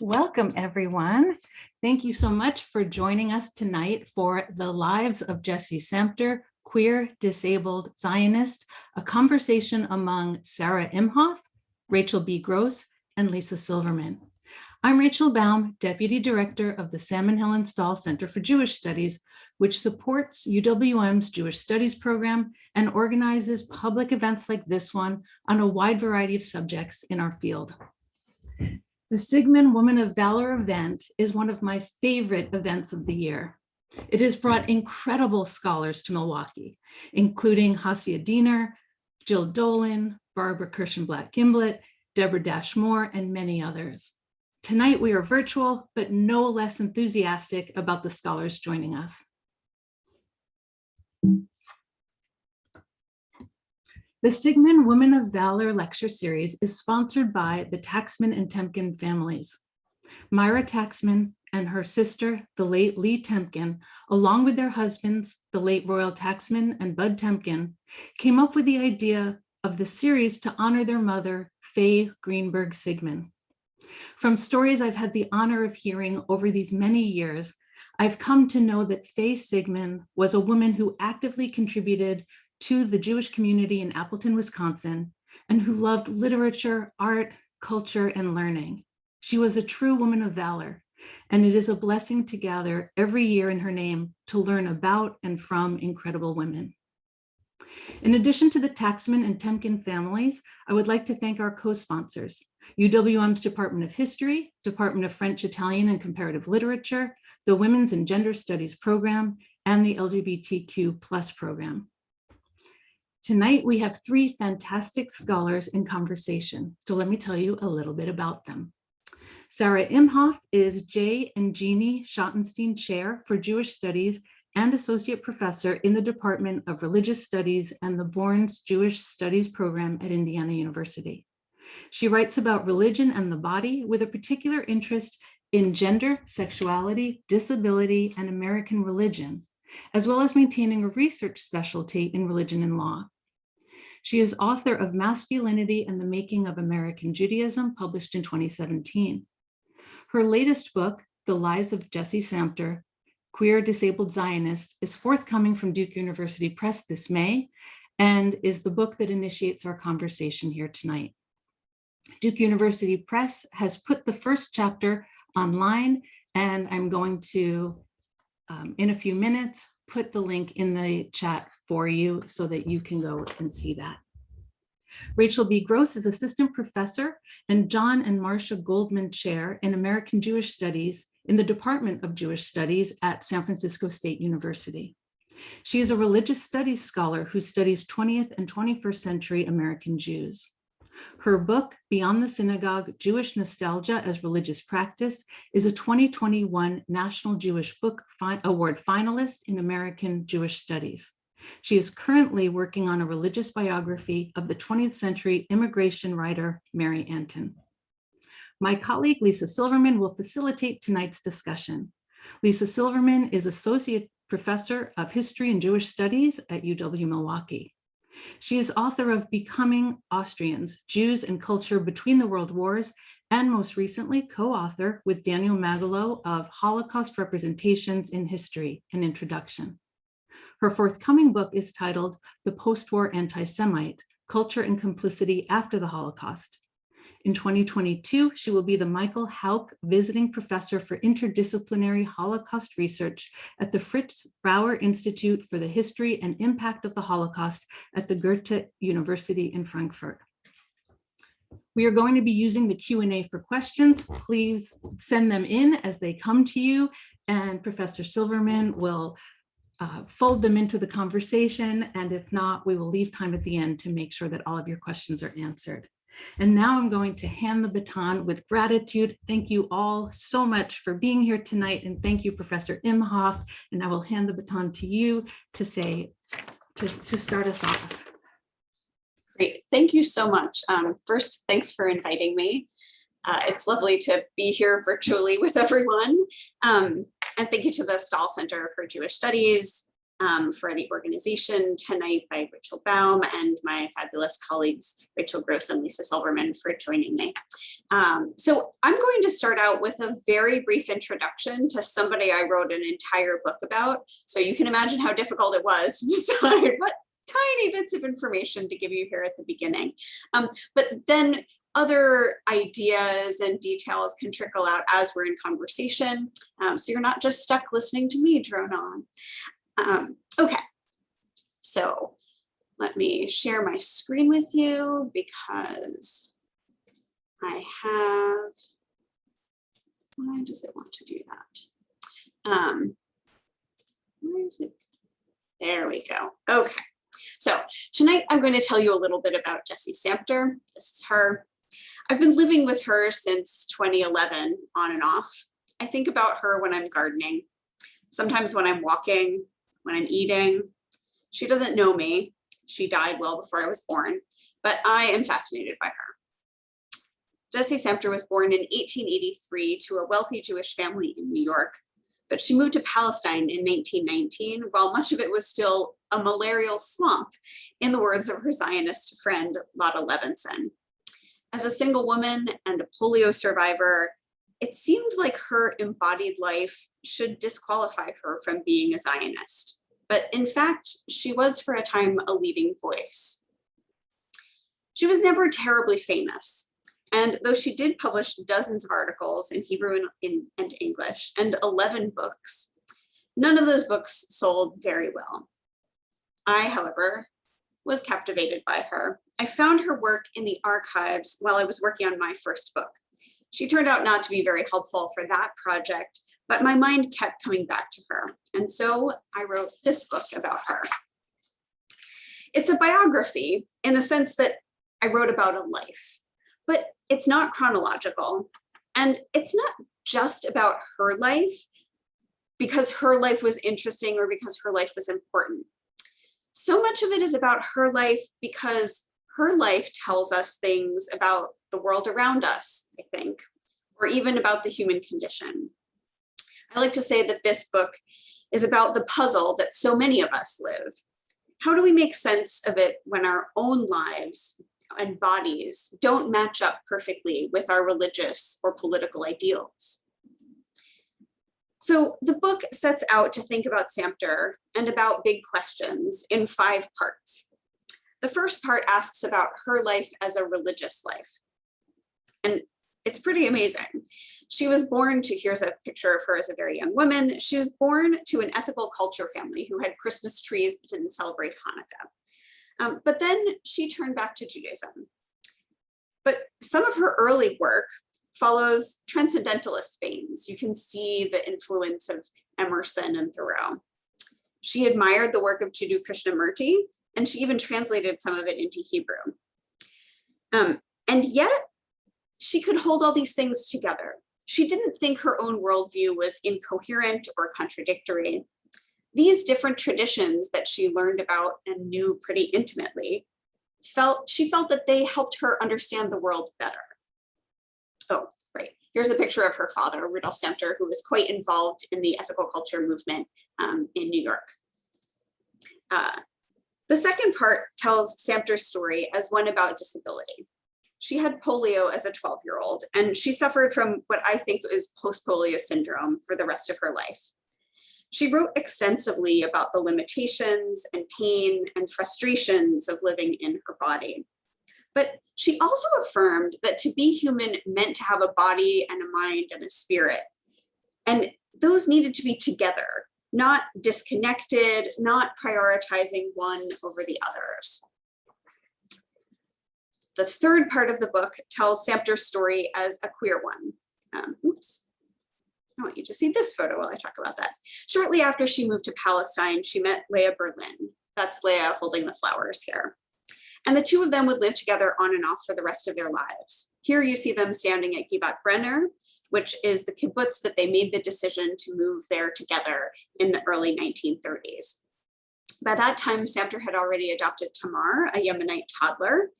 Welcome, everyone. Thank you so much for joining us tonight for The Lives of Jessie Sampter, Queer, Disabled, Zionist, a conversation among Sarah Imhoff, Rachel B. Gross, and Lisa Silverman. I'm Rachel Baum, Deputy Director of the Salmon Helen Stahl Center for Jewish Studies, which supports UWM's Jewish Studies program and organizes public events like this one on a wide variety of subjects in our field. The Sigman Woman of Valor event is one of my favorite events of the year. It has brought incredible scholars to Milwaukee, including Hasia Diener, Jill Dolan, Barbara Kirshenblatt-Gimblett, Deborah Dash-Moore, and many others. Tonight we are virtual, but no less enthusiastic about the scholars joining us. The Sigman Women of Valor lecture series is sponsored by the Taxman and Temkin families. Myra Taxman and her sister, the late Lee Temkin, along with their husbands, the late Royal Taxman and Bud Temkin, came up with the idea of the series to honor their mother, Faye Greenberg Sigman. From stories I've had the honor of hearing over these many years, I've come to know that Faye Sigman was a woman who actively contributed to the Jewish community in Appleton, Wisconsin, and who loved literature, art, culture, and learning. She was a true woman of valor, and it is a blessing to gather every year in her name to learn about and from incredible women. In addition to the Taxman and Temkin families, I would like to thank our co-sponsors, UWM's Department of History, Department of French, Italian, and Comparative Literature, the Women's and Gender Studies program, and the LGBTQ+ program. Tonight, we have three fantastic scholars in conversation, so let me tell you a little bit about them. Sarah Imhoff is J. and Jeannie Schottenstein Chair for Jewish Studies and Associate Professor in the Department of Religious Studies and the Bourne's Jewish Studies program at Indiana University. She writes about religion and the body with a particular interest in gender, sexuality, disability, and American religion, as well as maintaining a research specialty in religion and law. She is author of Masculinity and the Making of American Judaism, published in 2017. Her latest book, The Lives of Jessie Sampter, Queer, Disabled, Zionist, is forthcoming from Duke University Press this May and is the book that initiates our conversation here tonight. Duke University Press has put the first chapter online, and I'm going to, in a few minutes, put the link in the chat for you so that you can go and see that. Rachel B. Gross is Assistant Professor and John and Marcia Goldman Chair in American Jewish Studies in the Department of Jewish Studies at San Francisco State University. She is a religious studies scholar who studies 20th and 21st century American Jews. Her book, Beyond the Synagogue, Jewish Nostalgia as Religious Practice, is a 2021 National Jewish Book Award finalist in American Jewish Studies. She is currently working on a religious biography of the 20th century immigration writer, Mary Antin. My colleague, Lisa Silverman, will facilitate tonight's discussion. Lisa Silverman is Associate Professor of History and Jewish Studies at UW-Milwaukee. She is author of Becoming Austrians, Jews and Culture Between the World Wars, and most recently co-author with Daniel Magalo of Holocaust Representations in History, an Introduction. Her forthcoming book is titled The Post-War Anti-Semite, Culture and Complicity After the Holocaust. In 2022, she will be the Michael Hauck Visiting Professor for Interdisciplinary Holocaust Research at the Fritz Brauer Institute for the History and Impact of the Holocaust at the Goethe University in Frankfurt. We are going to be using the Q&A for questions. Please send them in as they come to you, and Professor Silverman will fold them into the conversation, and if not, we will leave time at the end to make sure that all of your questions are answered. And now I'm going to hand the baton with gratitude. Thank you all so much for being here tonight, and thank you, Professor Imhoff. And I will hand the baton to you to start us off. Great, thank you so much. First, thanks for inviting me. It's lovely to be here virtually with everyone. And thank you to the Stahl Center for Jewish Studies for the organization tonight by Rachel Baum and my fabulous colleagues, Rachel Gross and Lisa Silverman, for joining me. So I'm going to start out with a very brief introduction to somebody I wrote an entire book about. So you can imagine how difficult it was to decide what tiny bits of information to give you here at the beginning. But then other ideas and details can trickle out as we're in conversation. So you're not just stuck listening to me drone on. Okay, so let me share my screen with you because I have, why does it want to do that? Where is it? There we go. Okay, so tonight I'm going to tell you a little bit about Jessie Sampter. This is her. I've been living with her since 2011, on and off. I think about her when I'm gardening, sometimes when I'm walking, when I'm eating. She doesn't know me. She died well before I was born, but I am fascinated by her. Jessie Sampter was born in 1883 to a wealthy Jewish family in New York, but she moved to Palestine in 1919 while much of it was still a malarial swamp, in the words of her Zionist friend, Lotta Levinson. As a single woman and a polio survivor, it seemed like her embodied life should disqualify her from being a Zionist. But in fact, she was for a time a leading voice. She was never terribly famous. And though she did publish dozens of articles in Hebrew and English and 11 books, none of those books sold very well. I, however, was captivated by her. I found her work in the archives while I was working on my first book. She turned out not to be very helpful for that project, but my mind kept coming back to her. And so I wrote this book about her. It's a biography in the sense that I wrote about a life, but it's not chronological. And it's not just about her life because her life was interesting or because her life was important. So much of it is about her life because her life tells us things about the world around us, I think, or even about the human condition. I like to say that this book is about the puzzle that so many of us live. How do we make sense of it when our own lives and bodies don't match up perfectly with our religious or political ideals? So the book sets out to think about Sampter and about big questions in 5 parts. The first part asks about her life as a religious life. And it's pretty amazing. She was born to, here's a picture of her as a very young woman. She was born to an ethical culture family who had Christmas trees but didn't celebrate Hanukkah. But then she turned back to Judaism. But some of her early work follows transcendentalist veins. You can see the influence of Emerson and Thoreau. She admired the work of Jiddu Krishnamurti, and she even translated some of it into Hebrew. And yet, she could hold all these things together. She didn't think her own worldview was incoherent or contradictory. These different traditions that she learned about and knew pretty intimately, she felt that they helped her understand the world better. Oh, right. Here's a picture of her father, Rudolf Sampter, who was quite involved in the ethical culture movement in New York. The second part tells Sampter's story as one about disability. She had polio as a 12-year-old, and she suffered from what I think is post-polio syndrome for the rest of her life. She wrote extensively about the limitations and pain and frustrations of living in her body. But she also affirmed that to be human meant to have a body and a mind and a spirit. And those needed to be together, not disconnected, not prioritizing one over the others. The third part of the book tells Sampter's story as a queer one. Oops. I want you to see this photo while I talk about that. Shortly after she moved to Palestine, she met Leah Berlin. That's Leah holding the flowers here. And the two of them would live together on and off for the rest of their lives. Here you see them standing at Givat Brenner, which is the kibbutz that they made the decision to move there together in the early 1930s. By that time, Sampter had already adopted Tamar, a Yemenite toddler,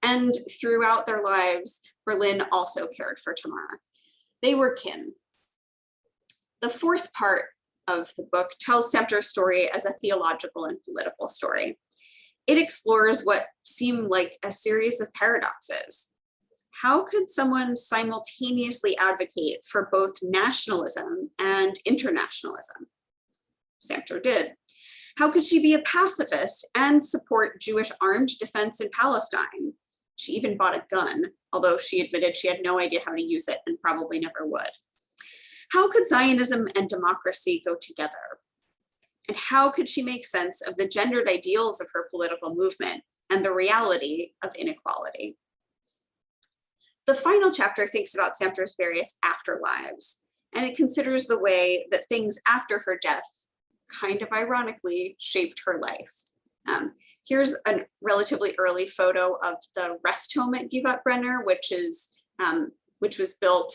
and throughout their lives, Berlin also cared for Tamar. They were kin. The fourth part of the book tells Sampter's story as a theological and political story. It explores what seem like a series of paradoxes. How could someone simultaneously advocate for both nationalism and internationalism? Sampter did. How could she be a pacifist and support Jewish armed defense in Palestine? She even bought a gun, although she admitted she had no idea how to use it and probably never would. How could Zionism and democracy go together? And how could she make sense of the gendered ideals of her political movement and the reality of inequality? The final chapter thinks about Sampter's various afterlives, and it considers the way that things after her death, kind of ironically, shaped her life. Here's a relatively early photo of the rest home at Givat Brenner, which was built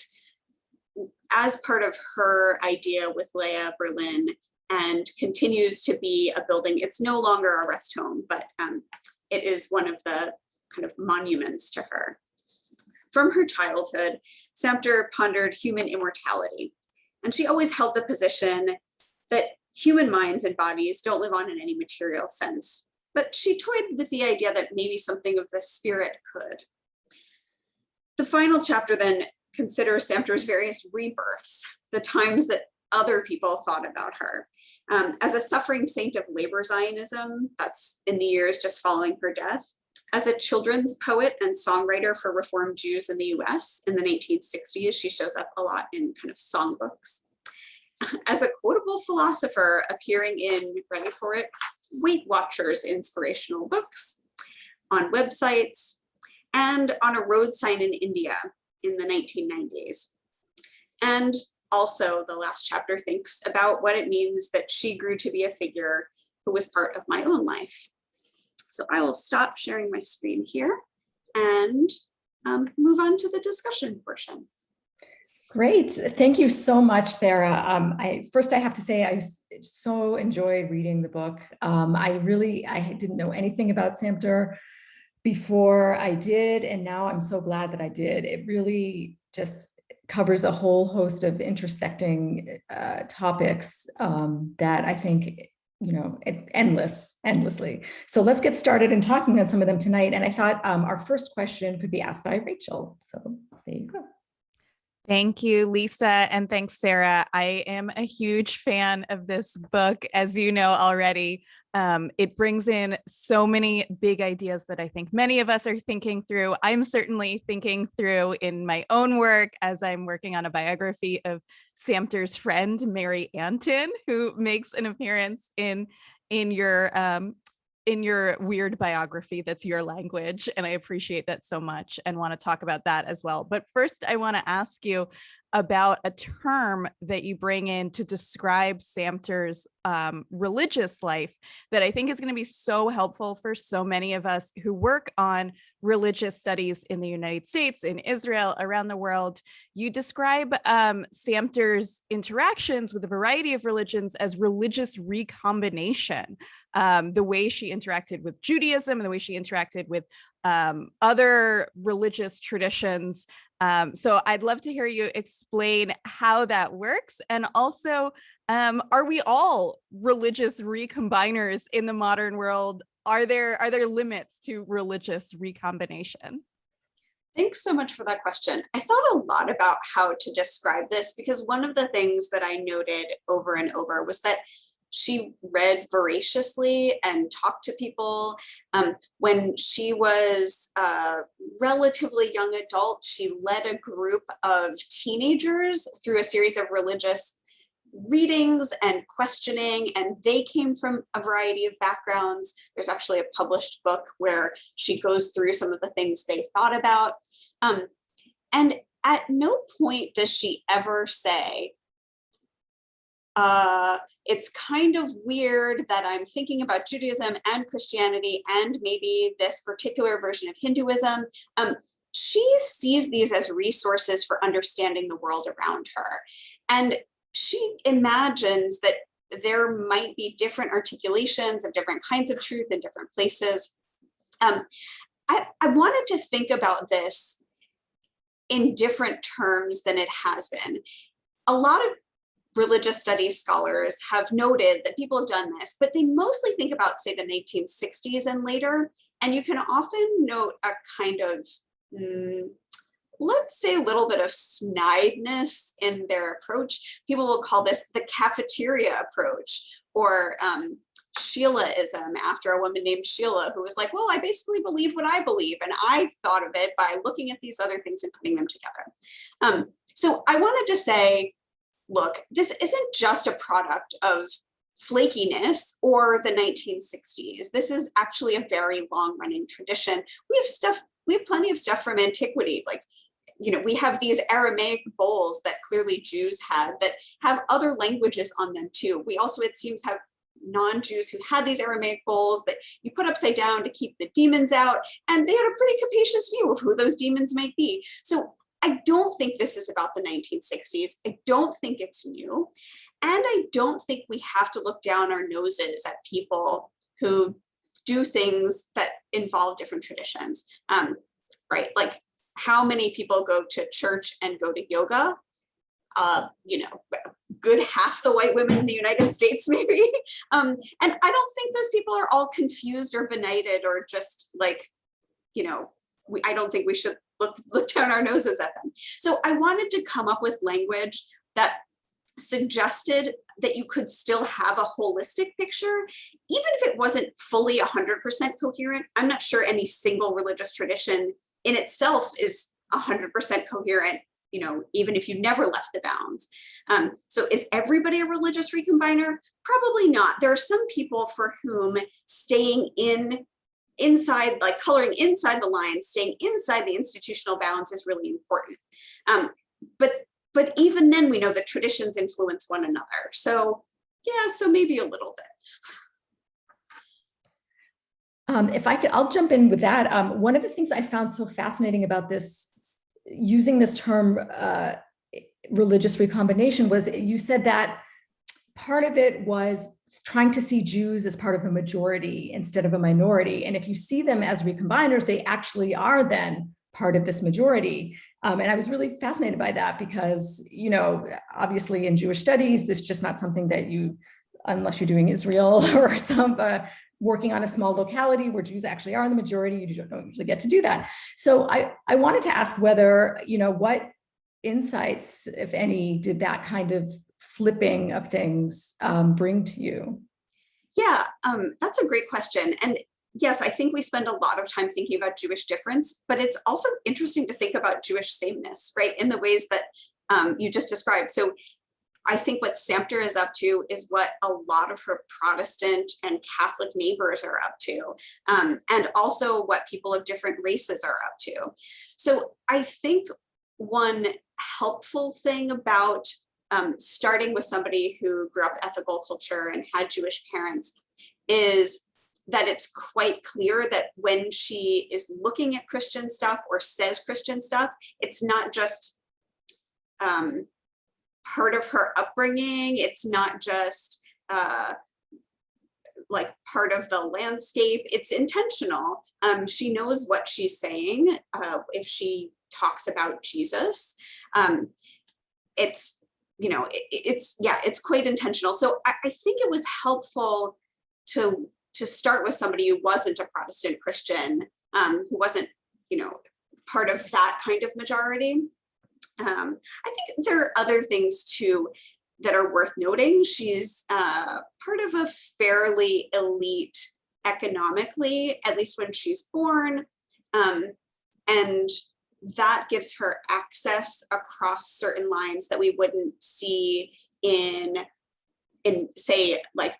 as part of her idea with Leah Berlin and continues to be a building. It's no longer a rest home, but it is one of the kind of monuments to her. From her childhood, Sampter pondered human immortality, and she always held the position that human minds and bodies don't live on in any material sense, but she toyed with the idea that maybe something of the spirit could. The final chapter then considers Sampter's various rebirths, the times that other people thought about her. As a suffering saint of labor Zionism, that's in the years just following her death, as a children's poet and songwriter for Reformed Jews in the US in the 1960s, she shows up a lot in kind of songbooks. As a quotable philosopher appearing in, ready for it, Weight Watchers inspirational books, on websites, and on a road sign in India in the 1990s. And also the last chapter thinks about what it means that she grew to be a figure who was part of my own life. So I will stop sharing my screen here and move on to the discussion portion. Great. Thank you so much, Sarah. First, I have to say I so enjoyed reading the book. I didn't know anything about Sampter before I did, and now I'm so glad that I did. It really just covers a whole host of intersecting topics that I think, endlessly. So let's get started in talking on some of them tonight. And I thought our first question could be asked by Rachel. So there you go. Thank you, Lisa, and thanks, Sarah. I am a huge fan of this book, as you know already. It brings in so many big ideas that I think many of us are thinking through. I'm certainly thinking through in my own work as I'm working on a biography of Sampter's friend, Mary Antin, who makes an appearance in your weird biography that's your language. And I appreciate that so much and want to talk about that as well. But first, I want to ask you about a term that you bring in to describe Sampter's religious life that I think is going to be so helpful for so many of us who work on religious studies in the United States, in Israel, around the world. You describe Sampter's interactions with a variety of religions as religious recombination, the way she interacted with Judaism and the way she interacted with other religious traditions. So I'd love to hear you explain how that works. And also, are we all religious recombiners in the modern world? Are there limits to religious recombination? Thanks so much for that question. I thought a lot about how to describe this because one of the things that I noted over and over was that she read voraciously and talked to people. When she was a relatively young adult, she led a group of teenagers through a series of religious readings and questioning, and they came from a variety of backgrounds. There's actually a published book where she goes through some of the things they thought about. And at no point does she ever say, it's kind of weird that I'm thinking about Judaism and Christianity and maybe this particular version of Hinduism. She sees these as resources for understanding the world around her. And she imagines that there might be different articulations of different kinds of truth in different places. I wanted to think about this in different terms than it has been. A lot of religious studies scholars have noted that people have done this, but they mostly think about, say, the 1960s and later. And you can often note a kind of, let's say, a little bit of snideness in their approach. People will call this the cafeteria approach, or Sheilaism, after a woman named Sheila, who was like, well, I basically believe what I believe, and I thought of it by looking at these other things and putting them together. So I wanted to say, look, this isn't just a product of flakiness or the 1960s. This is actually a very long-running tradition. We have plenty of stuff from antiquity, like, we have these Aramaic bowls that clearly Jews had that have other languages on them too. We also, it seems, have non-Jews who had these Aramaic bowls that you put upside down to keep the demons out, and they had a pretty capacious view of who those demons might be. So I don't think this is about the 1960s. I don't think it's new. And I don't think we have to look down our noses at people who do things that involve different traditions, right? Like, how many people go to church and go to yoga? Good half the white women in the United States, maybe. And I don't think those people are all confused or benighted or just like, I don't think we should look down our noses at them. So I wanted to come up with language that suggested that you could still have a holistic picture, even if it wasn't fully 100% coherent. I'm not sure any single religious tradition in itself is 100% coherent, even if you never left the bounds. So is everybody a religious recombiner? Probably not. There are some people for whom staying inside, like coloring inside the lines, staying inside the institutional bounds is really important. But even then, we know that traditions influence one another. So yeah, so maybe a little bit. If I could, I'll jump in with that. One of the things I found so fascinating about this, using this term religious recombination, was you said that part of it was trying to see Jews as part of a majority instead of a minority. And if you see them as recombiners, they actually are then part of this majority. And I was really fascinated by that because, obviously in Jewish studies, it's just not something that you, unless you're doing Israel or some working on a small locality where Jews actually are in the majority, you don't usually get to do that. So I wanted to ask whether, what insights, if any, did that kind of flipping of things bring to you? Yeah, that's a great question. And yes, I think we spend a lot of time thinking about Jewish difference, but it's also interesting to think about Jewish sameness, right? In the ways that you just described. So I think what Sampter is up to is what a lot of her Protestant and Catholic neighbors are up to, and also what people of different races are up to. So I think one helpful thing about starting with somebody who grew up ethical culture and had Jewish parents is that it's quite clear that when she is looking at Christian stuff or says Christian stuff, it's not just part of her upbringing. It's not just like part of the landscape. It's intentional. She knows what she's saying if she talks about Jesus. It's quite intentional. So I think it was helpful to start with somebody who wasn't a Protestant Christian, who wasn't, part of that kind of majority. I think there are other things too that are worth noting. She's part of a fairly elite economically, at least when she's born, and that gives her access across certain lines that we wouldn't see in say, like,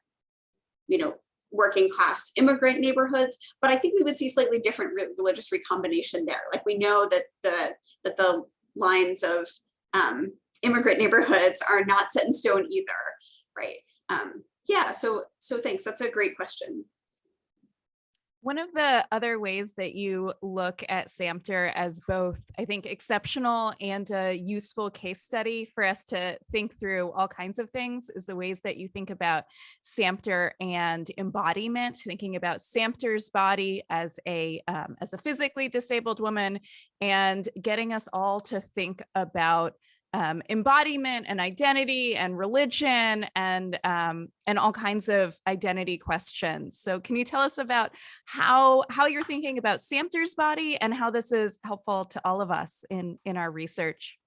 working class immigrant neighborhoods, but I think we would see slightly different religious recombination there. Like, we know that the lines of immigrant neighborhoods are not set in stone either, right? So thanks. That's a great question. One of the other ways that you look at Sampter as both, I think, exceptional and a useful case study for us to think through all kinds of things is the ways that you think about Sampter and embodiment, thinking about Sampter's body as a physically disabled woman, and getting us all to think about embodiment and identity and religion and all kinds of identity questions. So can you tell us about how you're thinking about Sampter's body and how this is helpful to all of us in our research?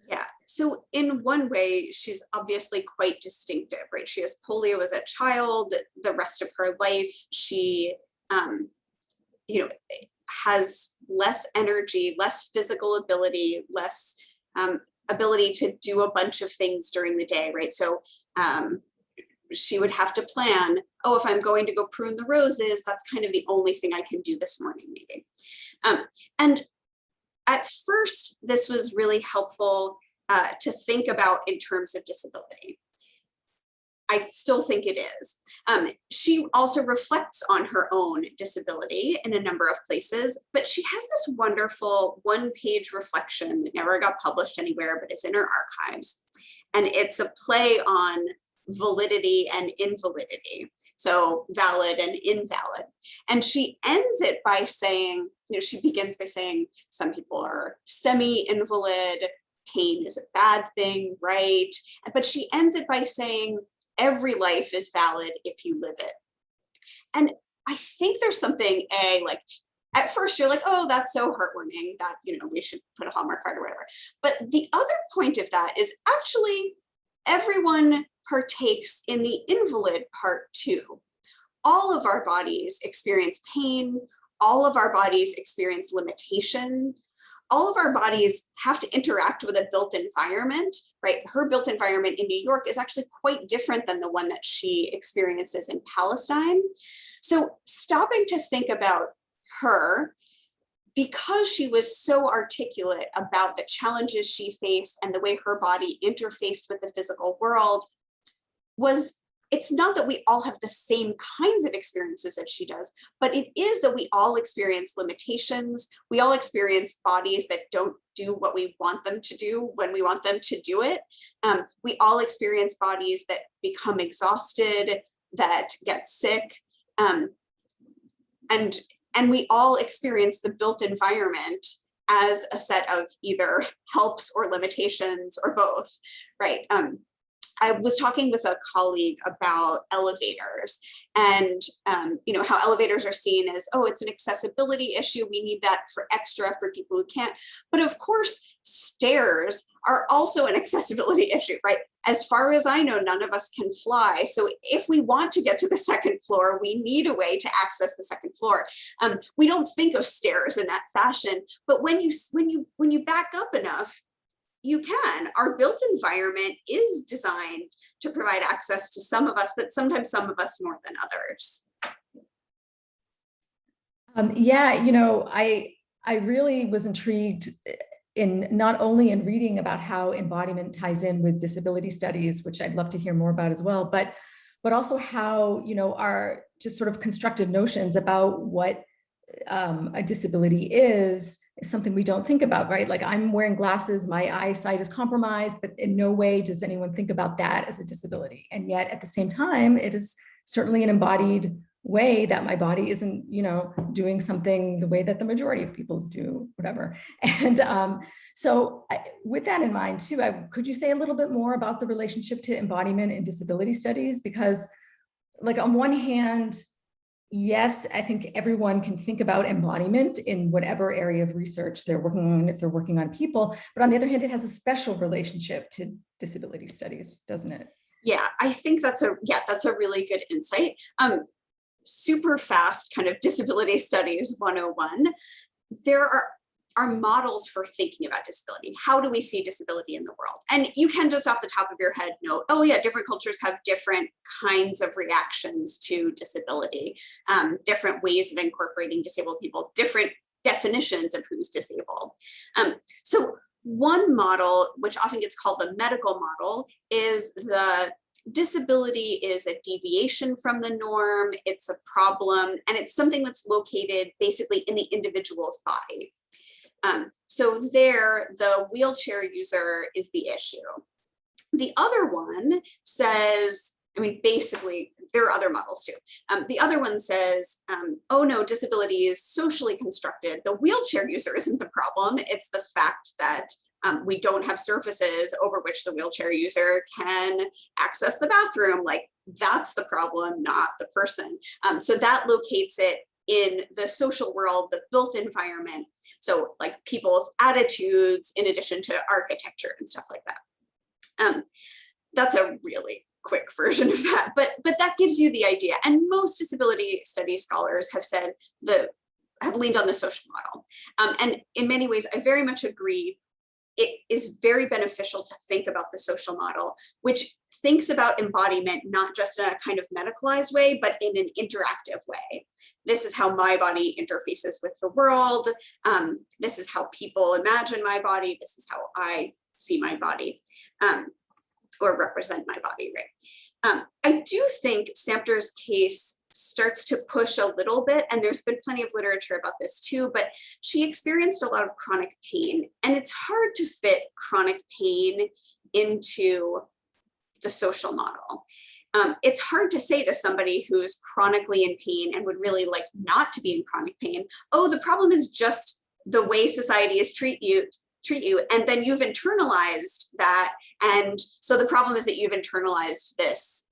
Yeah, so in one way, she's obviously quite distinctive, right? She has polio as a child. The rest of her life, she, has less energy, less physical ability, less ability to do a bunch of things during the day, right? So she would have to plan, oh, if I'm going to go prune the roses, that's kind of the only thing I can do this morning, maybe. And at first, this was really helpful to think about in terms of disability. I still think it is. She also reflects on her own disability in a number of places, but she has this wonderful one-page reflection that never got published anywhere, but is in her archives. And it's a play on validity and invalidity. So valid and invalid. And she ends it by saying, she begins by saying, some people are semi-invalid, pain is a bad thing, right? But she ends it by saying, every life is valid if you live it. And I think there's something, like, at first you're like, oh, that's so heartwarming that, we should put a Hallmark card or whatever. But the other point of that is actually everyone partakes in the invalid part too. All of our bodies experience pain. All of our bodies experience limitation. All of our bodies have to interact with a built environment, right? Her built environment in New York is actually quite different than the one that she experiences in Palestine. So stopping to think about her, because she was so articulate about the challenges she faced and the way her body interfaced with the physical world, it's not that we all have the same kinds of experiences that she does, but it is that we all experience limitations. We all experience bodies that don't do what we want them to do when we want them to do it. We all experience bodies that become exhausted, that get sick. And we all experience the built environment as a set of either helps or limitations or both, right? I was talking with a colleague about elevators and, how elevators are seen as, oh, it's an accessibility issue. We need that for extra for people who can't. But of course, stairs are also an accessibility issue, right? As far as I know, none of us can fly. So if we want to get to the second floor, we need a way to access the second floor. We don't think of stairs in that fashion, but when you back up enough, you can. Our built environment is designed to provide access to some of us, but sometimes some of us more than others. I really was intrigued in not only in reading about how embodiment ties in with disability studies, which I'd love to hear more about as well, but also how, our just sort of constructive notions about what a disability is something we don't think about, right? Like, I'm wearing glasses, my eyesight is compromised, but in no way does anyone think about that as a disability. And yet at the same time, it is certainly an embodied way that my body isn't, doing something the way that the majority of people's do, whatever. And with that in mind too, could you say a little bit more about the relationship to embodiment in disability studies? Because, like, on one hand, yes, I think everyone can think about embodiment in whatever area of research they're working on, if they're working on people. But on the other hand, it has a special relationship to disability studies, doesn't it? Yeah, I think that's a really good insight. Super fast kind of disability studies 101. There are models for thinking about disability. How do we see disability in the world? And you can just off the top of your head note, oh yeah, different cultures have different kinds of reactions to disability, different ways of incorporating disabled people, different definitions of who's disabled. So one model, which often gets called the medical model, is the disability is a deviation from the norm, it's a problem, and it's something that's located basically in the individual's body. So there, the wheelchair user is the issue. The other one says, basically, there are other models too. The other one says, oh no, disability is socially constructed. The wheelchair user isn't the problem. It's the fact that We don't have surfaces over which the wheelchair user can access the bathroom. Like, that's the problem, not the person. So that locates it in the social world, the built environment. So like people's attitudes in addition to architecture and stuff like that. That's a really quick version of that, but that gives you the idea. And most disability studies scholars have said have leaned on the social model. And in many ways, I very much agree. It is very beneficial to think about the social model, which thinks about embodiment, not just in a kind of medicalized way, but in an interactive way. This is how my body interfaces with the world. This is how people imagine my body. This is how I see my body, or represent my body, right? I do think Sampter's case starts to push a little bit, and there's been plenty of literature about this too, but she experienced a lot of chronic pain, and it's hard to fit chronic pain into the social model. It's hard to say to somebody who's chronically in pain and would really like not to be in chronic pain, oh, the problem is just the way society is treat you, and then you've internalized that, and so the problem is that you've internalized this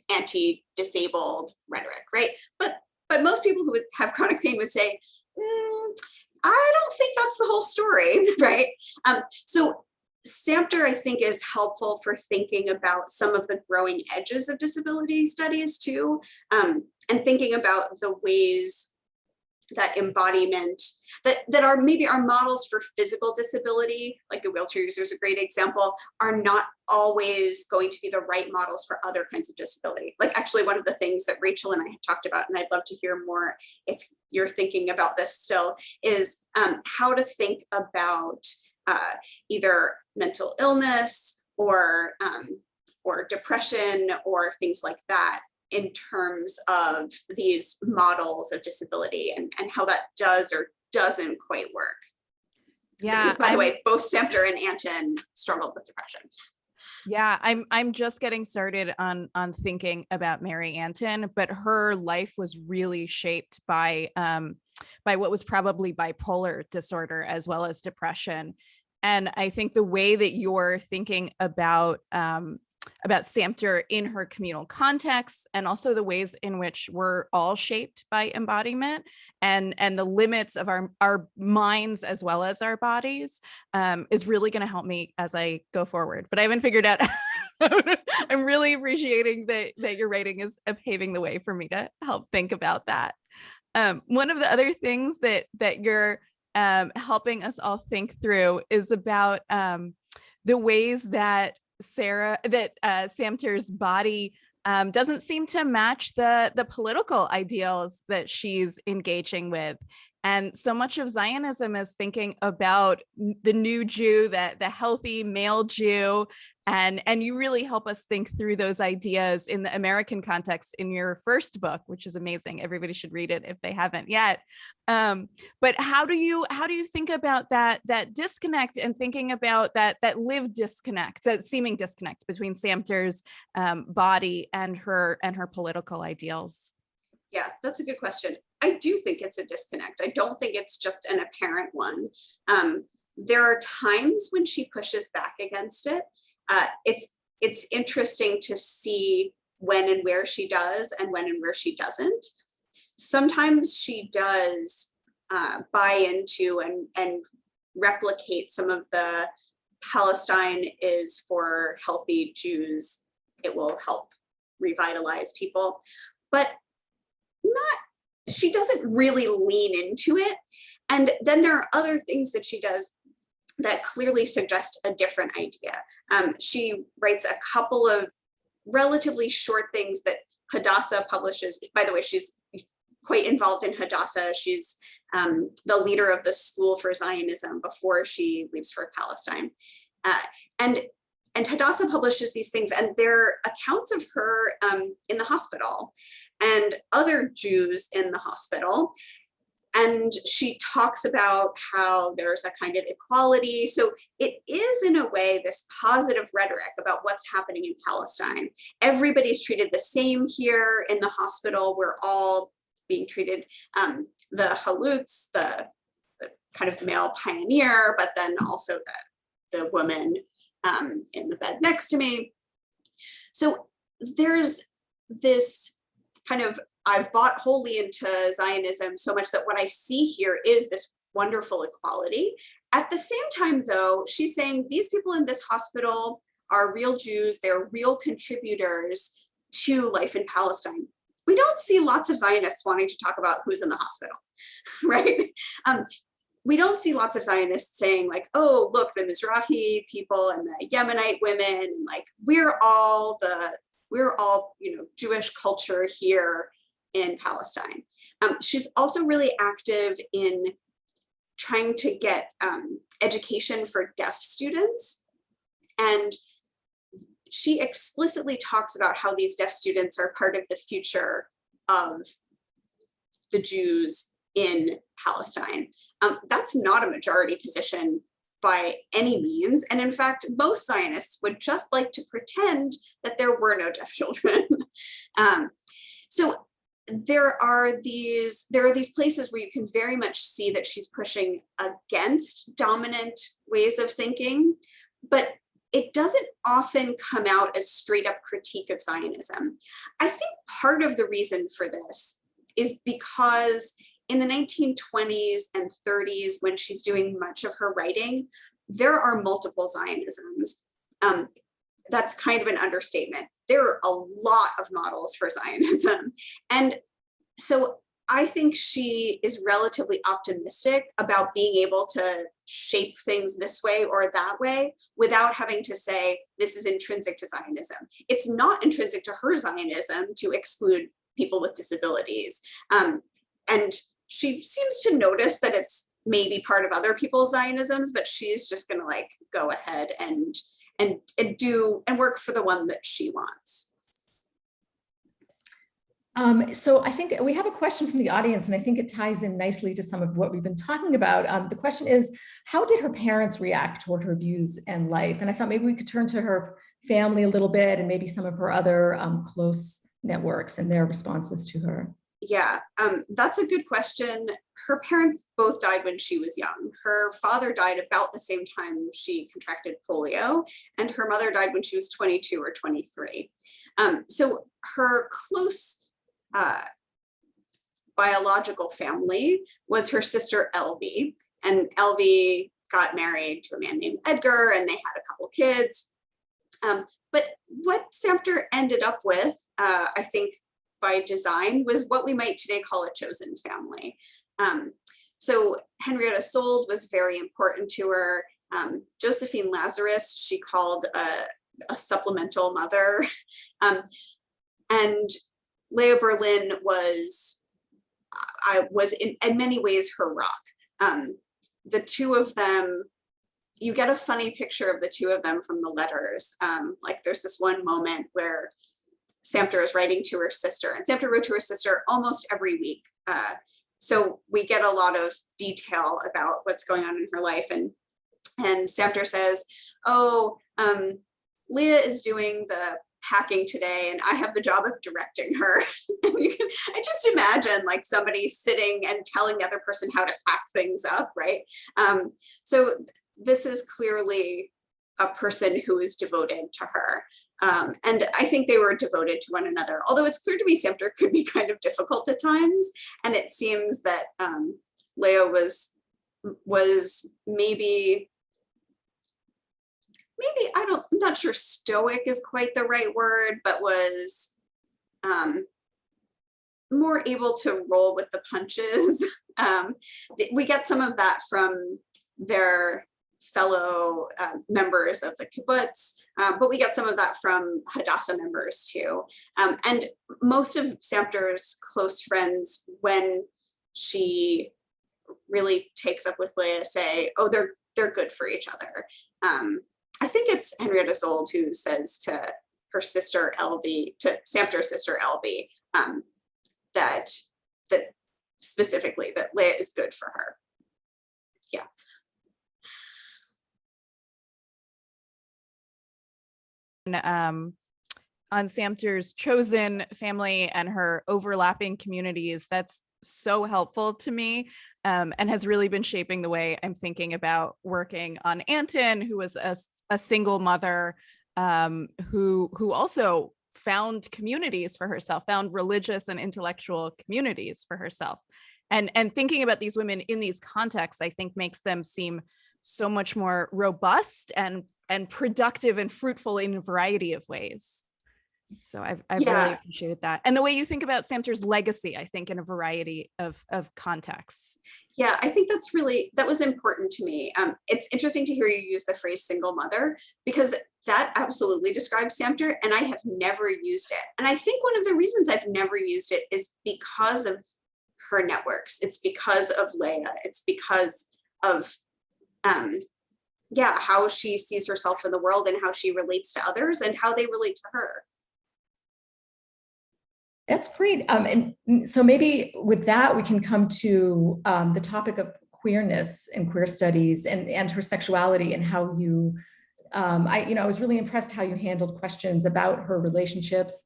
anti-disabled rhetoric, right? But most people who would have chronic pain would say, I don't think that's the whole story, right? So Sampter, I think, is helpful for thinking about some of the growing edges of disability studies too, and thinking about the ways that embodiment, that are maybe our models for physical disability, like the wheelchair user is a great example, are not always going to be the right models for other kinds of disability. Like actually one of the things that Rachel and I have talked about, and I'd love to hear more if you're thinking about this still, is how to think about either mental illness or depression or things like that, in terms of these models of disability and how that does or doesn't quite work. Yeah. Because by the way, both Sampter and Anton struggled with depression. Yeah, I'm just getting started on thinking about Mary Anton, but her life was really shaped by what was probably bipolar disorder as well as depression. And I think the way that you're thinking about Sampter in her communal context, and also the ways in which we're all shaped by embodiment and the limits of our minds as well as our bodies, is really going to help me as I go forward. But I haven't figured out. I'm really appreciating that your writing is paving the way for me to help think about that. One of the other things that you're helping us all think through is about the ways that Sampter's body doesn't seem to match the political ideals that she's engaging with. And so much of Zionism is thinking about the new Jew, the healthy male Jew. And you really help us think through those ideas in the American context in your first book, which is amazing. Everybody should read it if they haven't yet. But how do you think about that disconnect, and thinking about that lived disconnect, that seeming disconnect between Sampter's body and her political ideals? Yeah, that's a good question. I do think it's a disconnect. I don't think it's just an apparent one. There are times when she pushes back against it. It's interesting to see when and where she does and when and where she doesn't. Sometimes she does buy into and replicate some of the Palestine is for healthy Jews. It will help revitalize people, but she doesn't really lean into it. And then there are other things that she does that clearly suggest a different idea. She writes a couple of relatively short things that Hadassah publishes. By the way, she's quite involved in Hadassah. She's the leader of the School for Zionism before she leaves for Palestine. And Hadassah publishes these things, and they're accounts of her in the hospital and other Jews in the hospital. And she talks about how there's a kind of equality. So it is, in a way, this positive rhetoric about what's happening in Palestine. Everybody's treated the same here in the hospital. We're all being treated, the Halutz, the kind of male pioneer, but then also the woman in the bed next to me. So there's this kind of, I've bought wholly into Zionism so much that what I see here is this wonderful equality. At the same time, though, she's saying these people in this hospital are real Jews, they're real contributors to life in Palestine. We don't see lots of Zionists wanting to talk about who's in the hospital, right? We don't see lots of Zionists saying like, oh, look, the Mizrahi people and the Yemenite women, and like, we're all, you know, Jewish culture here in Palestine. She's also really active in trying to get education for deaf students. And she explicitly talks about how these deaf students are part of the future of the Jews in Palestine. That's not a majority position by any means. And in fact, most Zionists would just like to pretend that there were no deaf children. So there are these places where you can very much see that she's pushing against dominant ways of thinking, but it doesn't often come out as straight up critique of Zionism. I think part of the reason for this is because in the 1920s and 30s, when she's doing much of her writing, there are multiple Zionisms. That's kind of an understatement. There are a lot of models for Zionism. And so I think she is relatively optimistic about being able to shape things this way or that way without having to say this is intrinsic to Zionism. It's not intrinsic to her Zionism to exclude people with disabilities. And she seems to notice that it's maybe part of other people's Zionisms, but she's just gonna like go ahead and work for the one that she wants. So I think we have a question from the audience, and I think it ties in nicely to some of what we've been talking about. The question is, how did her parents react toward her views and life? And I thought maybe we could turn to her family a little bit and maybe some of her other close networks and their responses to her. Yeah, that's a good question. Her parents both died when she was young. Her father died about the same time she contracted polio, and her mother died when she was 22 or 23. So her close biological family was her sister Elvie, and Elvie got married to a man named Edgar, and they had a couple kids. But what Sampter ended up with, I think by design, was what we might today call a chosen family. So Henrietta Sold was very important to her. Josephine Lazarus, she called a supplemental mother. And Leah Berlin was in many ways her rock. The two of them, you get a funny picture of the two of them from the letters. Like there's this one moment where Sampter is writing to her sister, and Sampter wrote to her sister almost every week. So we get a lot of detail about what's going on in her life. And Sampter says, oh, Leah is doing the packing today and I have the job of directing her. I just imagine like somebody sitting and telling the other person how to pack things up, right? So this is clearly a person who is devoted to her. And I think they were devoted to one another, although it's clear to me Sampter could be kind of difficult at times. And it seems that Leah was maybe, I'm not sure stoic is quite the right word, but was more able to roll with the punches. We get some of that from their fellow members of the kibbutz, but we get some of that from Hadassah members too. And most of Sampter's close friends, when she really takes up with Leah, say, oh, they're good for each other. I think it's Henrietta Sold who says to her sister Elvie, to Sampter's sister Elvie, that specifically that Leah is good for her. Yeah. On Sampter's chosen family and her overlapping communities, that's so helpful to me, and has really been shaping the way I'm thinking about working on Anton, who was a single mother, who also found communities for herself, found religious and intellectual communities for herself. And thinking about these women in these contexts, I think makes them seem so much more robust and productive and fruitful in a variety of ways. So I've really appreciated that. And the way you think about Sampter's legacy, I think, in a variety of contexts. Yeah, I think that was important to me. It's interesting to hear you use the phrase single mother, because that absolutely describes Sampter, and I have never used it. And I think one of the reasons I've never used it is because of her networks. It's because of Leah. It's because of how she sees herself in the world and how she relates to others and how they relate to her. That's great. And so maybe with that, we can come to the topic of queerness and queer studies and her sexuality, and how you, I was really impressed how you handled questions about her relationships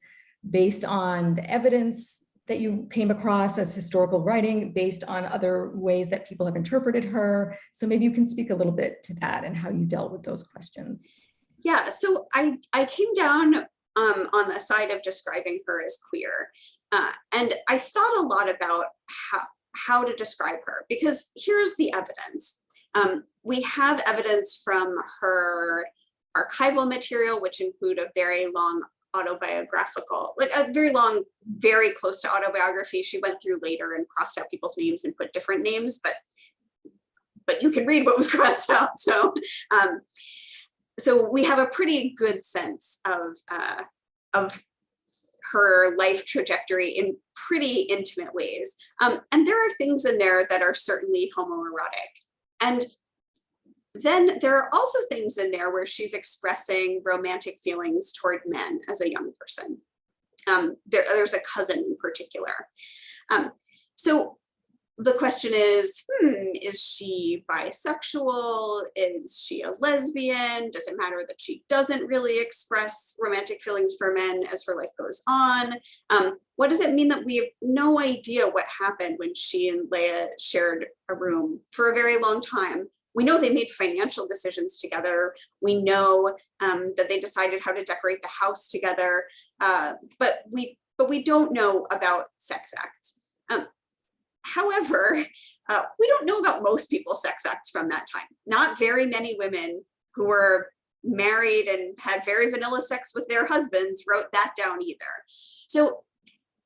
based on the evidence that you came across as historical writing, based on other ways that people have interpreted her. So maybe you can speak a little bit to that and how you dealt with those questions. Yeah, so I came down on the side of describing her as queer. And I thought a lot about how to describe her, because here's the evidence. We have evidence from her archival material, which include a very long autobiographical, like a very long, very close to autobiography she went through later and crossed out people's names and put different names, but you can read what was crossed out. So we have a pretty good sense of her life trajectory in pretty intimate ways. And there are things in there that are certainly homoerotic. And then there are also things in there where she's expressing romantic feelings toward men as a young person. There's a cousin in particular. So the question is she bisexual? Is she a lesbian? Does it matter that she doesn't really express romantic feelings for men as her life goes on? What does it mean that we have no idea what happened when she and Leah shared a room for a very long time? We know they made financial decisions together. We know that they decided how to decorate the house together, but we don't know about sex acts. However, we don't know about most people's sex acts from that time. Not very many women who were married and had very vanilla sex with their husbands wrote that down either. So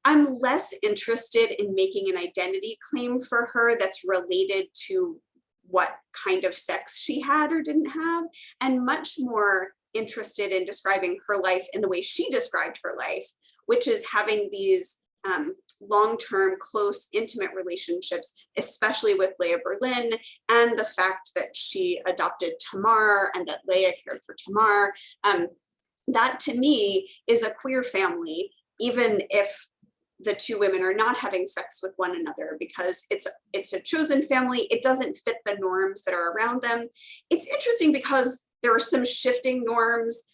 I'm less interested in making an identity claim for her that's related to what kind of sex she had or didn't have, and much more interested in describing her life in the way she described her life, which is having these long-term, close, intimate relationships, especially with Leah Berlin, and the fact that she adopted Tamar and that Leah cared for Tamar. That to me is a queer family, even if the two women are not having sex with one another, because it's a chosen family. It doesn't fit the norms that are around them. It's interesting because there are some shifting norms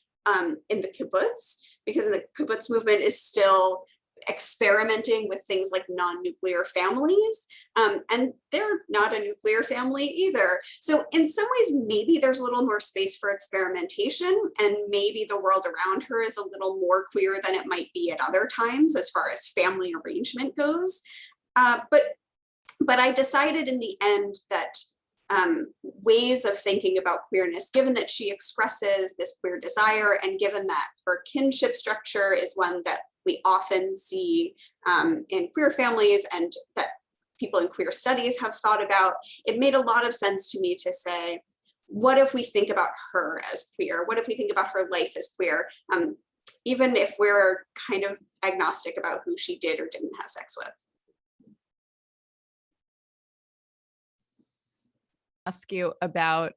in the kibbutz, because the kibbutz movement is still experimenting with things like non-nuclear families, and they're not a nuclear family either. So in some ways, maybe there's a little more space for experimentation, and maybe the world around her is a little more queer than it might be at other times as far as family arrangement goes. But I decided in the end that ways of thinking about queerness, given that she expresses this queer desire, and given that her kinship structure is one that we often see in queer families and that people in queer studies have thought about, it made a lot of sense to me to say, what if we think about her as queer? What if we think about her life as queer? Even if we're kind of agnostic about who she did or didn't have sex with. Ask you about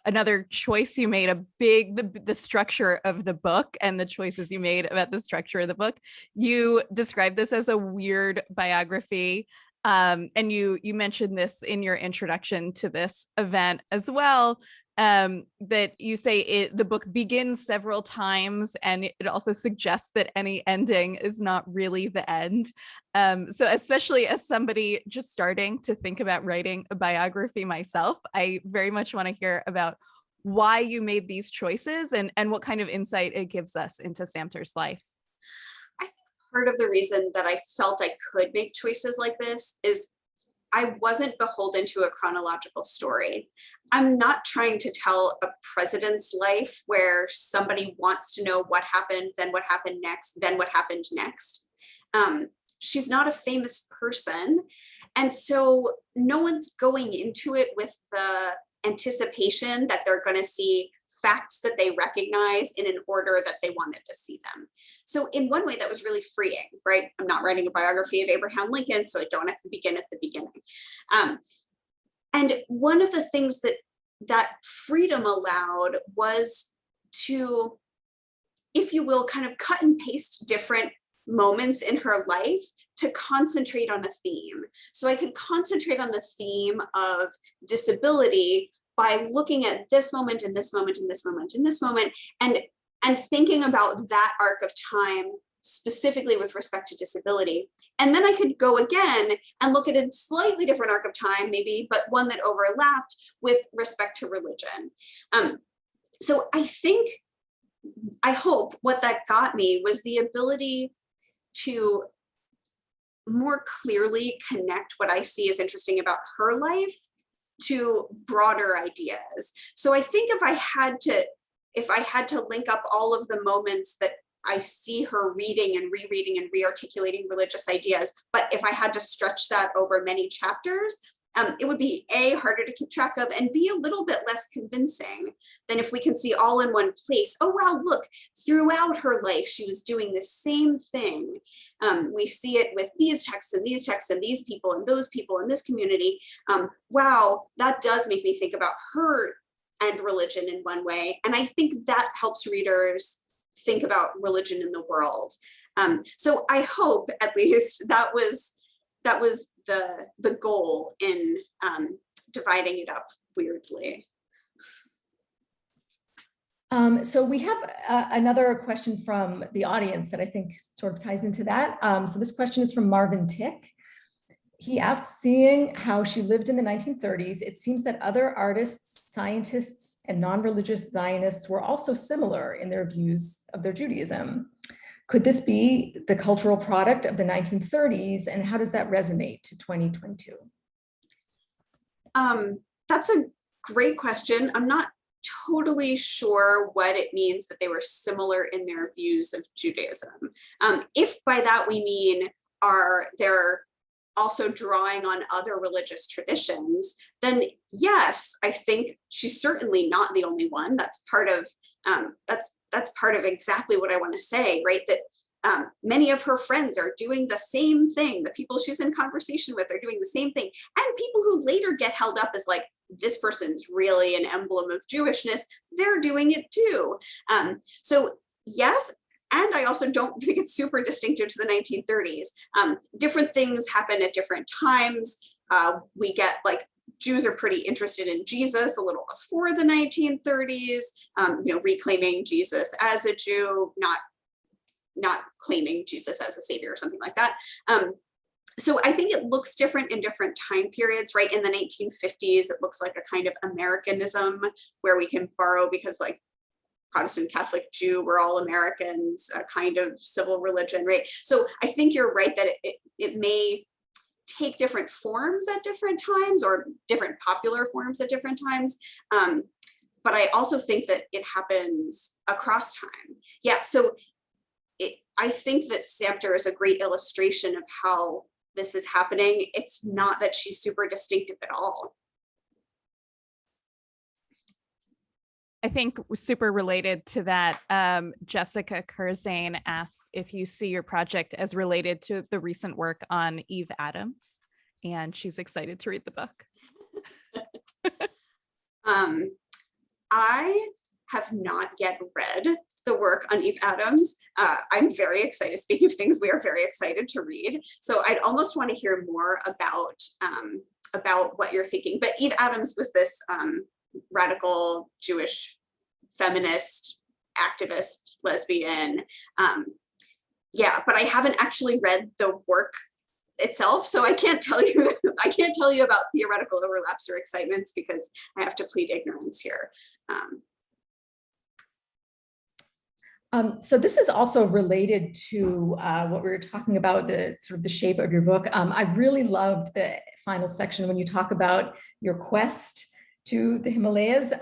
another choice you made, the structure of the book and the choices you made about the structure of the book. You described this as a weird biography. And you mentioned this in your introduction to this event as well, that you say the book begins several times, and it also suggests that any ending is not really the end. So especially as somebody just starting to think about writing a biography myself, I very much want to hear about why you made these choices and what kind of insight it gives us into Sampter's life. I think part of the reason that I felt I could make choices like this is I wasn't beholden to a chronological story. I'm not trying to tell a president's life where somebody wants to know what happened, then what happened next, then what happened next. She's not a famous person. And so no one's going into it with the anticipation that they're going to see facts that they recognize in an order that they wanted to see them. So in one way that was really freeing, right? I'm not writing a biography of Abraham Lincoln, so I don't have to begin at the beginning. And one of the things that freedom allowed was to, if you will, kind of cut and paste different moments in her life to concentrate on a theme. So I could concentrate on the theme of disability by looking at this moment and this moment and this moment and this moment, and thinking about that arc of time specifically with respect to disability. And then I could go again and look at a slightly different arc of time, maybe, but one that overlapped with respect to religion. So I hope what that got me was the ability to more clearly connect what I see as interesting about her life to broader ideas. So I think if I had to link up all of the moments that I see her reading and rereading and rearticulating religious ideas, but if I had to stretch that over many chapters, it would be A, harder to keep track of, and B, a little bit less convincing than if we can see all in one place. Oh, wow, look, throughout her life, she was doing the same thing. We see it with these texts and these texts and these people and those people in this community. Wow, that does make me think about her and religion in one way. And I think that helps readers think about religion in the world. So I hope at least that was the goal in dividing it up weirdly. So we have another question from the audience that I think sort of ties into that. So this question is from Marvin Tick. He asks, seeing how she lived in the 1930s, it seems that other artists, scientists, and non-religious Zionists were also similar in their views of their Judaism. Could this be the cultural product of the 1930s, and how does that resonate to 2022? That's a great question. I'm not totally sure what it means that they were similar in their views of Judaism. If by that we mean they're also drawing on other religious traditions, then yes, I think she's certainly not the only one. That's part of that's part of exactly what I want to say, right? That many of her friends are doing the same thing. The people she's in conversation with are doing the same thing. And people who later get held up as like, this person's really an emblem of Jewishness, they're doing it too. So yes, and I also don't think it's super distinctive to the 1930s. Different things happen at different times. We get like, Jews are pretty interested in Jesus a little before the 1930s, reclaiming Jesus as a Jew, not claiming Jesus as a savior or something like that. So I think it looks different in different time periods, right? In the 1950s, it looks like a kind of Americanism where we can borrow because like Protestant, Catholic, Jew, we're all Americans, a kind of civil religion, right? So I think you're right that it may take different forms at different times or different popular forms at different times. But I also think that it happens across time. Yeah, so I think that Sampter is a great illustration of how this is happening. It's not that she's super distinctive at all. I think super related to that, Jessica Curzane asks if you see your project as related to the recent work on Eve Adams, and she's excited to read the book. have not yet read the work on Eve Adams, I'm very excited. Speaking of things we are very excited to read. So I'd almost want to hear more about what you're thinking. But Eve Adams was this radical Jewish feminist, activist, lesbian. Yeah, but I haven't actually read the work itself, so I can't tell you. I can't tell you about theoretical overlaps or excitements because I have to plead ignorance here. So this is also related to what we were talking about, the sort of the shape of your book. I've really loved the final section when you talk about your quest to the Himalayas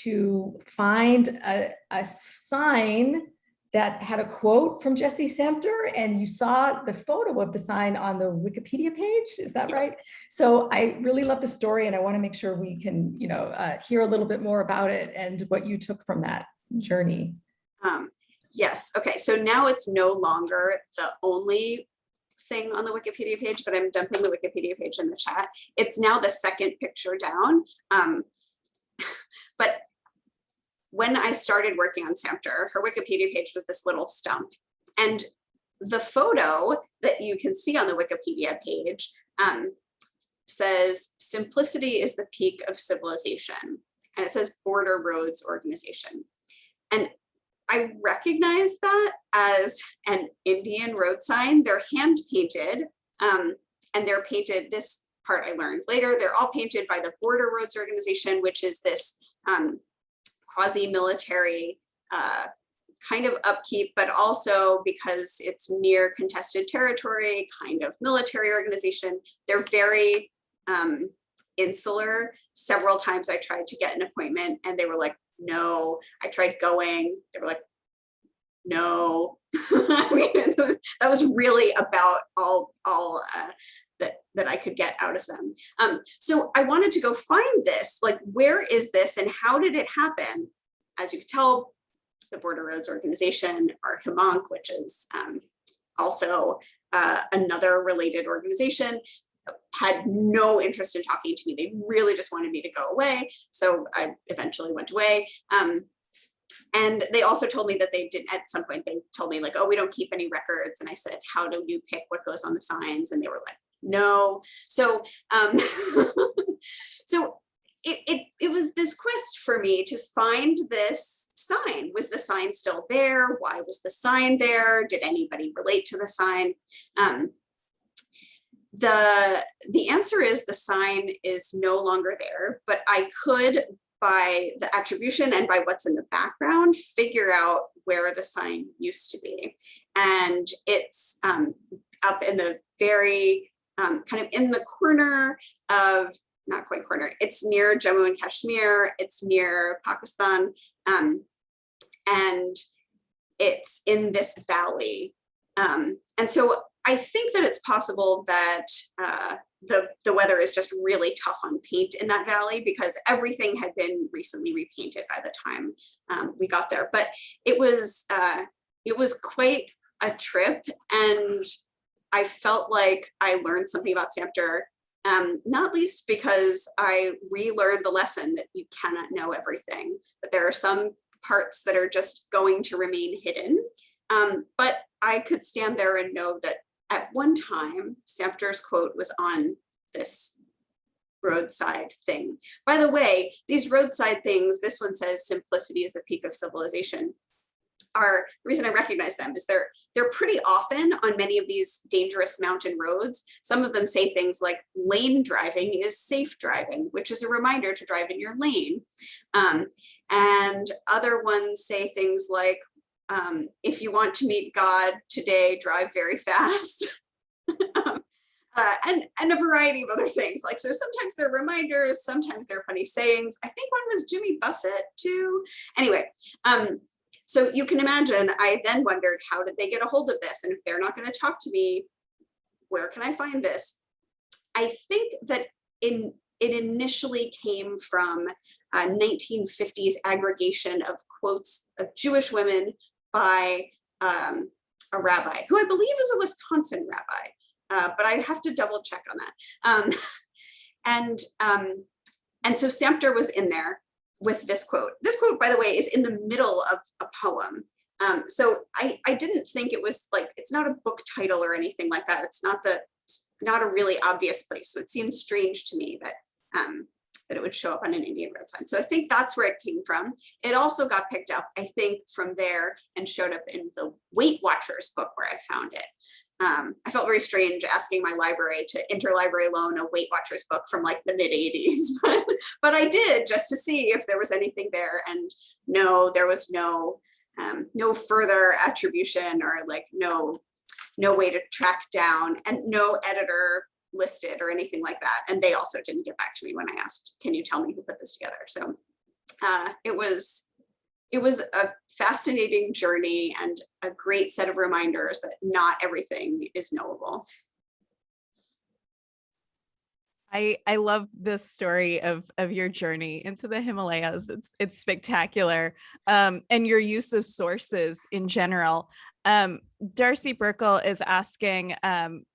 to find a sign that had a quote from Jessie Sampter, and you saw the photo of the sign on the Wikipedia page. Is that right? So I really love the story, and I want to make sure we can, hear a little bit more about it and what you took from that journey. Yes. Okay. So now it's no longer the only thing on the Wikipedia page, but I'm dumping the Wikipedia page in the chat. It's now the second picture down. But when I started working on Sampter, her Wikipedia page was this little stump. And the photo that you can see on the Wikipedia page says, "Simplicity is the peak of civilization." And it says Border Roads Organization. And I recognize that as an Indian road sign. They're hand painted, and they're painted, this part I learned later, they're all painted by the Border Roads Organization, which is this quasi-military kind of upkeep, but also because it's near contested territory, kind of military organization. They're very insular. Several times I tried to get an appointment and they were like, no. I tried going, they were like, no. I mean, that was really about all that I could get out of them. So I wanted to go find this, like, where is this and how did it happen? As you can tell, the Border Roads Organization, or Himank, which is also another related organization, had no interest in talking to me. They really just wanted me to go away. So I eventually went away. And they also told me that they didn't, at some point they told me like, oh, we don't keep any records. And I said, how do you pick what goes on the signs? And they were like, no. So, so it was this quest for me to find this sign. Was the sign still there? Why was the sign there? Did anybody relate to the sign? The answer is the sign is no longer there, but I could, by the attribution and by what's in the background, figure out where the sign used to be. And it's up in the very kind of in the corner of, not quite corner, it's near Jammu and Kashmir, it's near Pakistan, and it's in this valley. And so I think that it's possible that the weather is just really tough on paint in that valley because everything had been recently repainted by the time we got there. But it was quite a trip, and I felt like I learned something about Sampter, not least because I relearned the lesson that you cannot know everything, but there are some parts that are just going to remain hidden. But I could stand there and know that at one time, Sampter's quote was on this roadside thing. By the way, these roadside things, this one says simplicity is the peak of civilization, are, the reason I recognize them is they're pretty often on many of these dangerous mountain roads. Some of them say things like lane driving is safe driving, which is a reminder to drive in your lane. And other ones say things like, if you want to meet God today, drive very fast. And a variety of other things. Like, so sometimes they're reminders, sometimes they're funny sayings. I think one was Jimmy Buffett too. Anyway, so you can imagine, I then wondered, how did they get a hold of this? And if they're not going to talk to me, where can I find this? I think that it initially came from 1950s aggregation of quotes of Jewish women by a rabbi, who I believe is a Wisconsin rabbi, but I have to double check on that. And so Sampter was in there. with this quote. This quote, by the way, is in the middle of a poem. So I didn't think it was like, it's not a book title or anything like that. It's not a really obvious place. So it seems strange to me that it would show up on an Indian road sign. So I think that's where it came from. It also got picked up, I think, from there and showed up in the Weight Watchers book where I found it. I felt very strange asking my library to interlibrary loan a Weight Watchers book from like the mid 80s, but I did just to see if there was anything there. And no, there was no further attribution or like no way to track down, and no editor listed or anything like that. And they also didn't get back to me when I asked, can you tell me who put this together? So it was a fascinating journey and a great set of reminders that not everything is knowable. I love this story of your journey into the Himalayas. It's spectacular. And your use of sources in general. Darcy Burkle is asking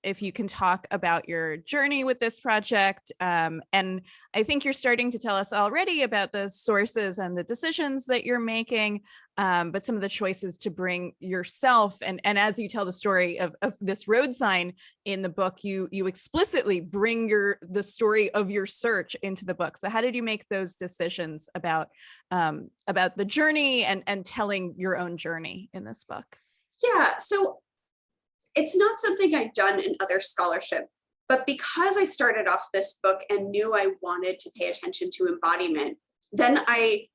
if you can talk about your journey with this project. And I think you're starting to tell us already about the sources and the decisions that you're making, but some of the choices to bring yourself. And as you tell the story of this road sign in the book, you explicitly bring the story of your search into the book. So how did you make those decisions about the journey and telling your own journey in this book? Yeah, so it's not something I'd done in other scholarship, but because I started off this book and knew I wanted to pay attention to embodiment, then I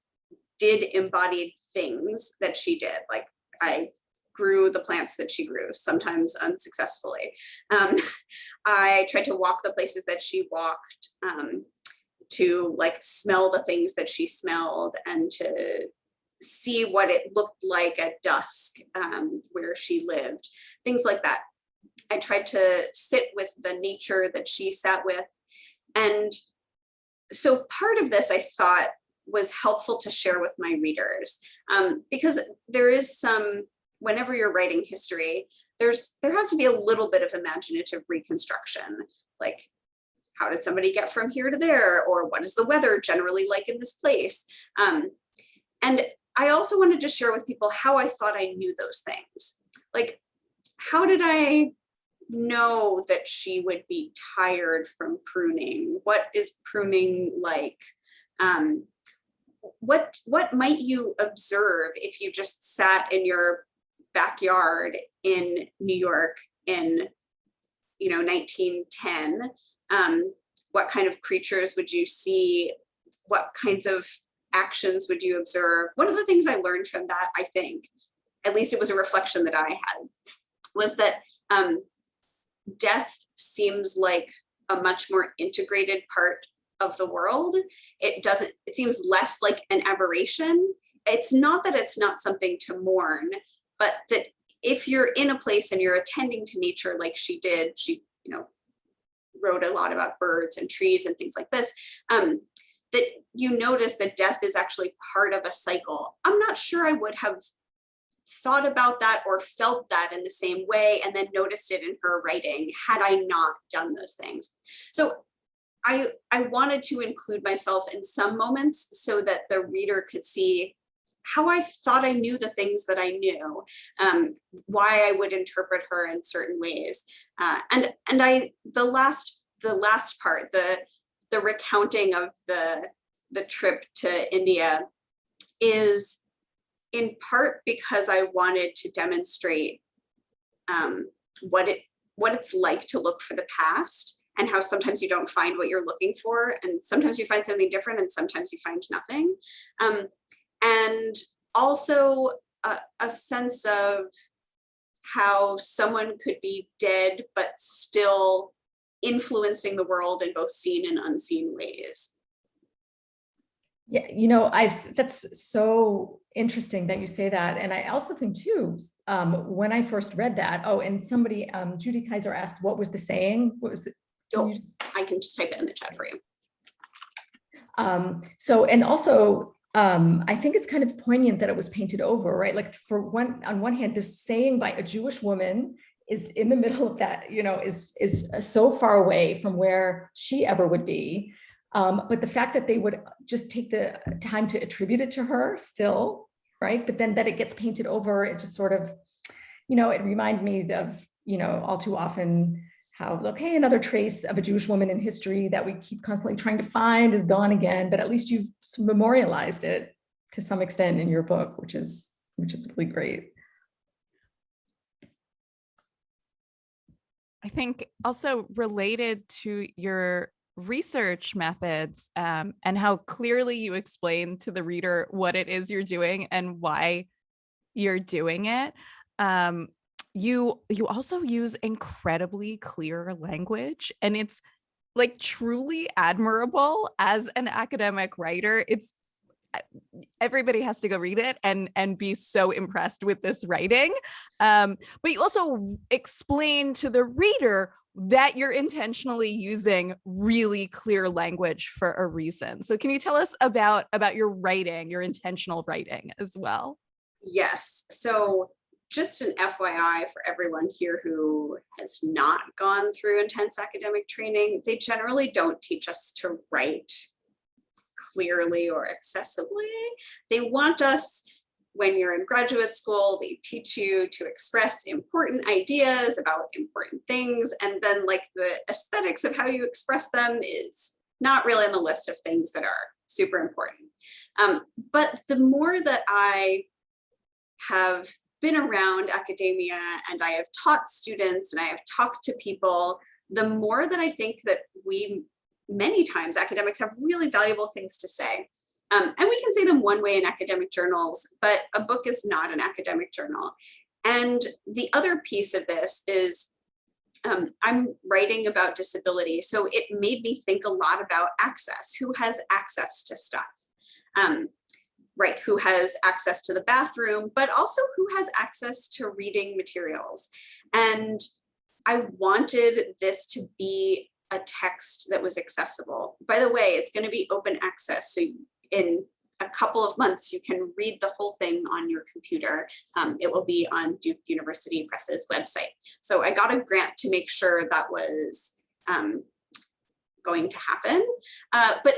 did embodied things that she did. Like I grew the plants that she grew, sometimes unsuccessfully. I tried to walk the places that she walked, to like smell the things that she smelled, and to see what it looked like at dusk where she lived, things like that. I tried to sit with the nature that she sat with. And so part of this I thought was helpful to share with my readers, because there is whenever you're writing history, there has to be a little bit of imaginative reconstruction, like how did somebody get from here to there, or what is the weather generally like in this place? And I also wanted to share with people how I thought I knew those things. Like, how did I know that she would be tired from pruning? What is pruning like? What might you observe if you just sat in your backyard in New York in 1910? What kind of creatures would you see? What kinds of actions would you observe? One of the things I learned from that, I think, at least it was a reflection that I had, was that death seems like a much more integrated part of the world. It seems less like an aberration. It's not that it's not something to mourn, but that if you're in a place and you're attending to nature like she did, she wrote a lot about birds and trees and things like this, that you notice that death is actually part of a cycle. I'm not sure I would have thought about that or felt that in the same way and then noticed it in her writing had I not done those things. So I wanted to include myself in some moments so that the reader could see how I thought I knew the things that I knew, why I would interpret her in certain ways. And the last part, the recounting of the trip to India, is in part because I wanted to demonstrate what it's like to look for the past, and how sometimes you don't find what you're looking for, and sometimes you find something different, and sometimes you find nothing. And also a sense of how someone could be dead but still influencing the world in both seen and unseen ways. Yeah, that's so interesting that you say that. And I also think too, when I first read that, and somebody, Judy Kaiser asked, what was the saying? What was the? I can just type it in the chat for you. And also, I think it's kind of poignant that it was painted over, right? Like on one hand, this saying by a Jewish woman is in the middle of that, is so far away from where she ever would be. But the fact that they would just take the time to attribute it to her still, right? But then that it gets painted over, it just sort of, it reminded me of, all too often how, okay, another trace of a Jewish woman in history that we keep constantly trying to find is gone again, but at least you've memorialized it to some extent in your book, which is really great. I think also related to your research methods and how clearly you explain to the reader what it is you're doing and why you're doing it. You also use incredibly clear language, and it's like truly admirable as an academic writer. It's everybody has to go read it and be so impressed with this writing. But you also explain to the reader that you're intentionally using really clear language for a reason. So can you tell us about your writing, your intentional writing as well? Yes. So just an FYI for everyone here who has not gone through intense academic training, they generally don't teach us to write clearly or accessibly. They want us, when you're in graduate school, they teach you to express important ideas about important things, and then like the aesthetics of how you express them is not really on the list of things that are super important. But the more that I have been around academia and I have taught students and I have talked to people, the more that I think that many times academics have really valuable things to say. And we can say them one way in academic journals, but a book is not an academic journal. And the other piece of this is I'm writing about disability. So it made me think a lot about access. Who has access to stuff? Right, who has access to the bathroom, but also who has access to reading materials. And I wanted this to be a text that was accessible. By the way, it's going to be open access. So in a couple of months, you can read the whole thing on your computer. It will be on Duke University Press's website. So I got a grant to make sure that was going to happen. But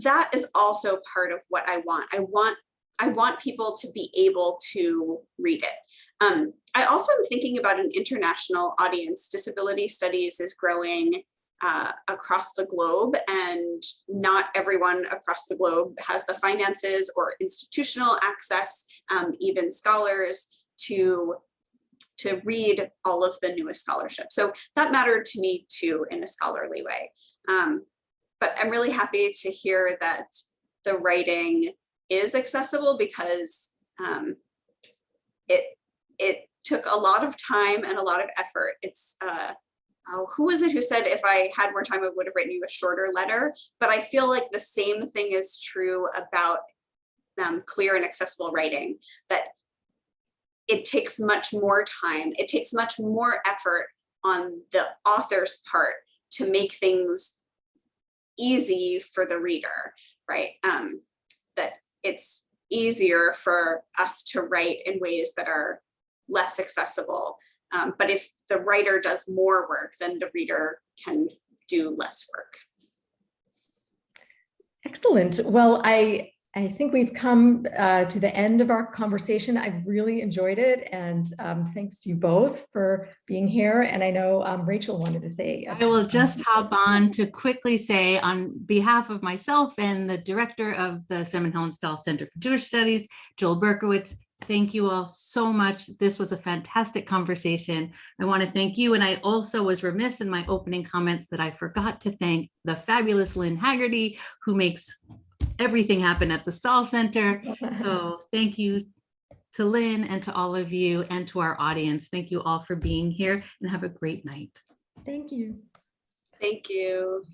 that is also part of what I want. I want people to be able to read it. I also am thinking about an international audience. Disability studies is growing across the globe, and not everyone across the globe has the finances or institutional access, even scholars, to read all of the newest scholarship. So that mattered to me too in a scholarly way. But I'm really happy to hear that the writing is accessible, because it took a lot of time and a lot of effort. It's who was it who said, if I had more time, I would have written you a shorter letter? But I feel like the same thing is true about clear and accessible writing, that it takes much more time. It takes much more effort on the author's part to make things easy for the reader, right? That it's easier for us to write in ways that are less accessible. But if the writer does more work, then the reader can do less work. Excellent. Well, I think we've come to the end of our conversation. I've really enjoyed it, and thanks to you both for being here. And I know Rachel wanted to say. I will just hop on to quickly say, on behalf of myself and the director of the Semin Hellenstahl Center for Jewish Studies, Joel Berkowitz, thank you all so much. This was a fantastic conversation. I want to thank you. And I also was remiss in my opening comments that I forgot to thank the fabulous Lynn Haggerty, who makes everything happen at the Stahl Center. So thank you to Lynn and to all of you and to our audience. Thank you all for being here, and have a great night. Thank you. Thank you.